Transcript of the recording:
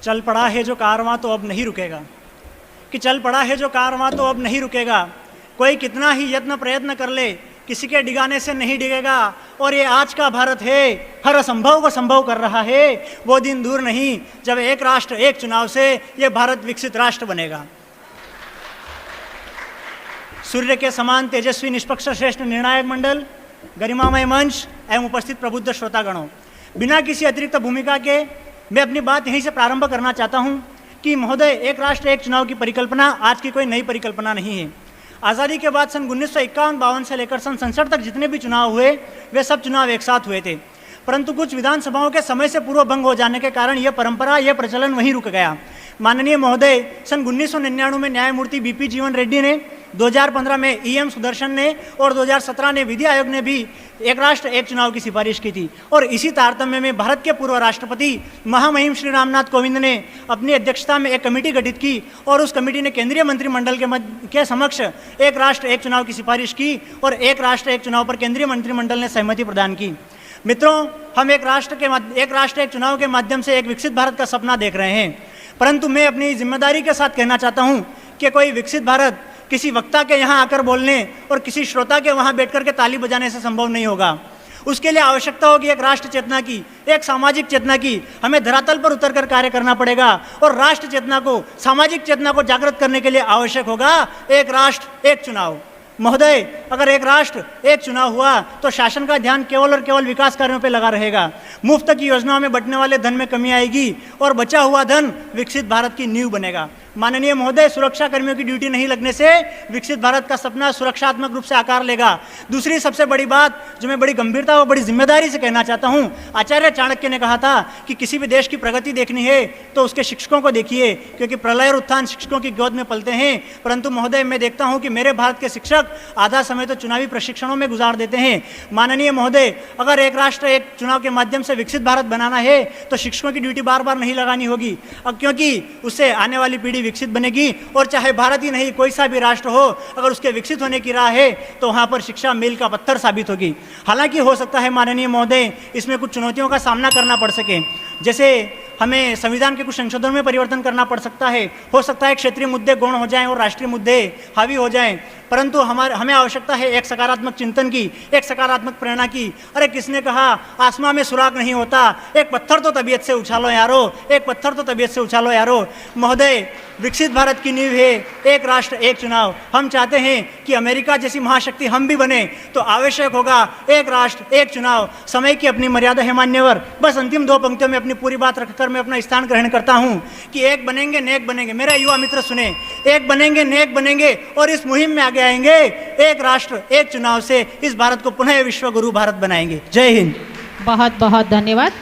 चल पड़ा है जो कारवां तो अब नहीं रुकेगा, कि चल पड़ा है जो कारवां तो अब नहीं रुकेगा। कोई कितना ही यत्न प्रयत्न कर ले, किसी के डिगाने से नहीं डिगेगा। और ये आज का भारत है, हर असंभव को संभव कर रहा है। वो दिन दूर नहीं जब एक राष्ट्र एक चुनाव से ये भारत विकसित राष्ट्र बनेगा। सूर्य के समान तेजस्वी, निष्पक्ष, श्रेष्ठ निर्णायक मंडल, गरिमामय मंच एवं उपस्थित प्रबुद्ध श्रोतागणों, बिना किसी अतिरिक्त भूमिका के मैं अपनी बात यहीं से प्रारंभ करना चाहता हूं कि महोदय, एक राष्ट्र एक चुनाव की परिकल्पना आज की कोई नई परिकल्पना नहीं है। आज़ादी के बाद सन 1951-52 से लेकर सन 67 तक जितने भी चुनाव हुए वे सब चुनाव एक साथ हुए थे, परंतु कुछ विधानसभाओं के समय से पूर्व भंग हो जाने के कारण यह परंपरा, यह प्रचलन वहीं रुक गया। माननीय महोदय, सन 1999 में न्यायमूर्ति बीपी जीवन रेड्डी ने, 2015 में ईएम सुदर्शन ने और 2017 ने विधि आयोग ने भी एक राष्ट्र एक चुनाव की सिफारिश की थी। और इसी तारतम्य में भारत के पूर्व राष्ट्रपति महामहिम श्री रामनाथ कोविंद ने अपनी अध्यक्षता में एक कमेटी गठित की और उस कमेटी ने केंद्रीय मंत्रिमंडल के समक्ष एक राष्ट्र एक चुनाव की सिफारिश की और एक राष्ट्र एक चुनाव पर केंद्रीय मंत्रिमंडल ने सहमति प्रदान की। मित्रों, हम एक राष्ट्र एक चुनाव के माध्यम से एक विकसित भारत का सपना देख रहे हैं, परंतु मैं अपनी जिम्मेदारी के साथ कहना चाहता हूं कि कोई विकसित भारत किसी वक्ता के यहाँ आकर बोलने और किसी श्रोता के वहाँ बैठ कर के ताली बजाने से संभव नहीं होगा। उसके लिए आवश्यकता होगी एक राष्ट्र चेतना की, एक सामाजिक चेतना की। हमें धरातल पर उतरकर कार्य करना पड़ेगा और राष्ट्र चेतना को, सामाजिक चेतना को जागृत करने के लिए आवश्यक होगा एक राष्ट्र एक चुनाव। महोदय, अगर एक राष्ट्र एक चुनाव हुआ तो शासन का ध्यान केवल और केवल विकास कार्यों पर लगा रहेगा। मुफ्त की योजनाओं में बंटने वाले धन में कमी आएगी और बचा हुआ धन विकसित भारत की नींव बनेगा। माननीय महोदय, सुरक्षा कर्मियों की ड्यूटी नहीं लगने से विकसित भारत का सपना सुरक्षात्मक रूप से आकार लेगा। दूसरी सबसे बड़ी बात जो मैं बड़ी गंभीरता और बड़ी जिम्मेदारी से कहना चाहता हूं, आचार्य चाणक्य ने कहा था कि किसी भी देश की प्रगति देखनी है तो उसके शिक्षकों को देखिए, क्योंकि प्रलय और उत्थान शिक्षकों की गोद में पलते हैं। परंतु महोदय, मैं देखता हूं कि मेरे भारत के शिक्षक आधा समय तो चुनावी प्रशिक्षणों में गुजार देते हैं। माननीय महोदय, अगर एक राष्ट्र एक चुनाव के माध्यम से विकसित भारत बनाना है तो शिक्षकों की ड्यूटी बार बार नहीं लगानी होगी, क्योंकि उससे आने वाली पीढ़ी विकसित बनेगी। और चाहे भारत ही नहीं, कोई सा भी राष्ट्र हो, अगर उसके विकसित होने की राह है तो वहां पर शिक्षा मील का पत्थर साबित होगी। हालांकि हो सकता है माननीय महोदय, इसमें कुछ चुनौतियों का सामना करना पड़ सके, जैसे हमें संविधान के कुछ संशोधन में परिवर्तन करना पड़ सकता है। हो सकता है क्षेत्रीय मुद्दे गौण हो जाएं और राष्ट्रीय मुद्दे हावी हो जाएं, परंतु हमें आवश्यकता है एक सकारात्मक चिंतन की, एक सकारात्मक प्रेरणा की। अरे किसने कहा आसमां में सुराग नहीं होता, एक पत्थर तो तबीयत से उछालो यारो, एक पत्थर तो तबीयत से उछालो यारो। महोदय, विकसित भारत की नींव है एक राष्ट्र एक चुनाव। हम चाहते हैं कि अमेरिका जैसी महाशक्ति हम भी बने, तो आवश्यक होगा एक राष्ट्र एक चुनाव। समय की अपनी मर्यादा है मान्यवर, बस अंतिम 2 पंक्तियों में अपनी पूरी बात रखकर मैं अपना स्थान ग्रहण करता हूं कि एक बनेंगे नेक बनेंगे। मेरा युवा मित्र सुने, एक बनेंगे नेक बनेंगे और इस मुहिम में आगे आएंगे। एक राष्ट्र एक चुनाव से इस भारत को पुनः विश्व गुरु भारत बनाएंगे। जय हिंद। बहुत बहुत धन्यवाद।